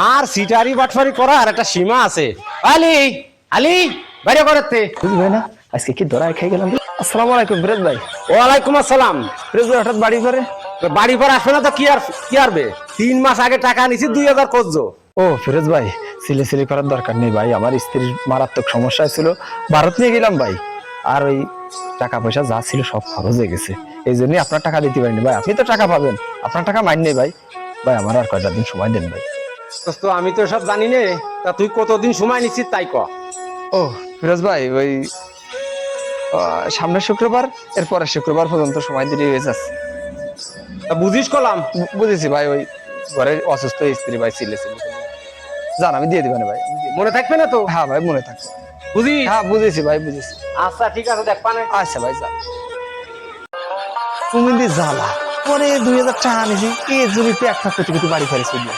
আর সিটারি বাটফারি করার একটা সীমা আছে। আলী আলী বাইরে করতে বুঝবে না আজকে কি ধরায় খেয়ে গেলাম। আসসালামু আলাইকুম ফিরোজ ভাই। ওয়ালাইকুম আসসালাম। ফিরোজ ভাই হঠাৎ বাড়ি ঘরে? বাড়ি পর আসবে না তো কি আরবে? 3 মাস আগে টাকা নিছি 2000 খোঁজো। ও ফিরোজ ভাই, সিলি করার দরকার নেই ভাই, আমার স্ত্রীর মারাত্মক সমস্যা ছিল, ভারত নিয়ে গেলাম ভাই। আর ওই টাকা পয়সা যা ছিল সব খরচ হয়ে গেছে, এই জন্যই আপনার টাকা দিতে পারিনি ভাই। আপনি তো টাকা পাবেন, আপনার টাকা মাইন নেই ভাই। ভাই আমার আর কয়টা দিন সময় দেন ভাই। তো আমি তো সব জানি নে, তা তুই কতদিন সময় নিছিস তাই ক। ও ফিরোজ ভাই, ওই সামনের শুক্রবার এর পরের শুক্রবার পর্যন্ত সময় দিতে হয়ে যাচ্ছে। তা বুঝিস কলাম। বুঝেছি ভাই, ওই ঘরে অসুস্থ স্ত্রী ভাই ছিলে জান, আমি দিয়ে দিবেন ভাই। মনে থাকবে না তো? হ্যাঁ ভাই মনে থাকবে। বুঝি? হ্যাঁ বুঝেছি ভাই, বুঝেছি। আচ্ছা ঠিক আছে, দেখ পানে। আচ্ছা ভাই যা। তুমি দি জ্বালা পরে 2000 টাকা নিয়েছি, কে জমিতে একটা পেতে বাড়ি ফেলে চলি।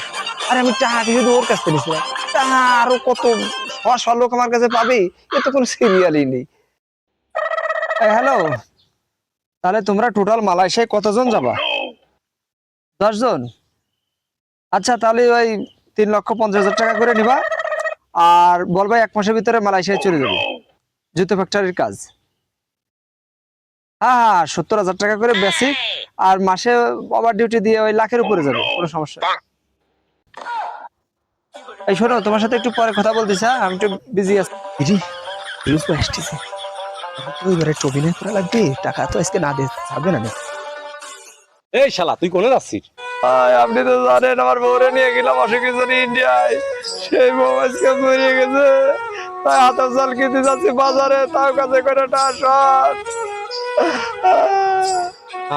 আরে আমি টাকা কিন্তু ওর কাছ থেকে নিয়েছিলাম, টাকা আরো কত লোক আমার কাছে পাবে, এ তো কোনো সিরিয়ালই নেই। হ্যালো, তাহলে তোমরা টোটাল মালয়েশিয়ায় কতজন যাবা? 10 জন? আচ্ছা তাহলে ওই 3,50,000 টাকা করে নিবা, আর বলবা 1 মাসের ভিতরে মালয়েশিয়ায় চলে যাবে, জুতো ফ্যাক্টরির কাজ। হ্যাঁ 70,000 টাকা করে বেসিক, আর মাসে ওভার ডিউটি দিয়ে ওই লাখের উপরে যাবে, কোনো সমস্যা নেই। এই শোনো, তোমার সাথে একটু পরে কথা বলতেছি, হ্যাঁ আমি একটু বিজি আছি। এবারে একটু অভিনয় করা লাগবে, টাকা তো আজকে না দিয়ে যাবে না। এই শালা তুই কোনে যাচ্ছিস? আপনি তো জানেন আমার বউরে নিয়ে গেলাম অসুখের জন্য ইন্ডিয়ায়, সেই বউ আজকে মরে গেছে, তাই হাতার চাল কিনতে যাচ্ছি বাজারে, তার কাছে করে টাকা।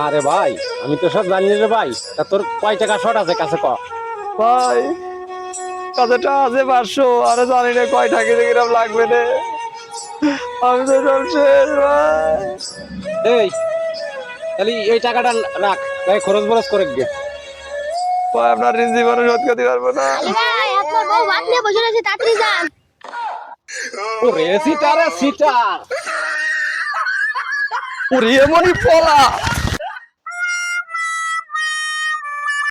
আরে ভাই আমি তো সব জানি রে ভাই, তা তোর কয় টাকা শর্ট আছে কাছে ক। ভাই কাছেটা আছে 500, আরে জানি না কয় টাকা কিরম লাগবে রে, আমি তো সব শেষ ভাই। এই তাহলে এই টাকাটা রাখ, তাই খরচ বরচ করে গে। ভাই আপনার ঋণ জীবনে শোধ করতে পারবো না। ভাই আপনার বউ ভাত নিয়ে বসে রয়েছে, তাড়াতাড়ি যান। ওরে সিটার। ওরে এমনই পলা।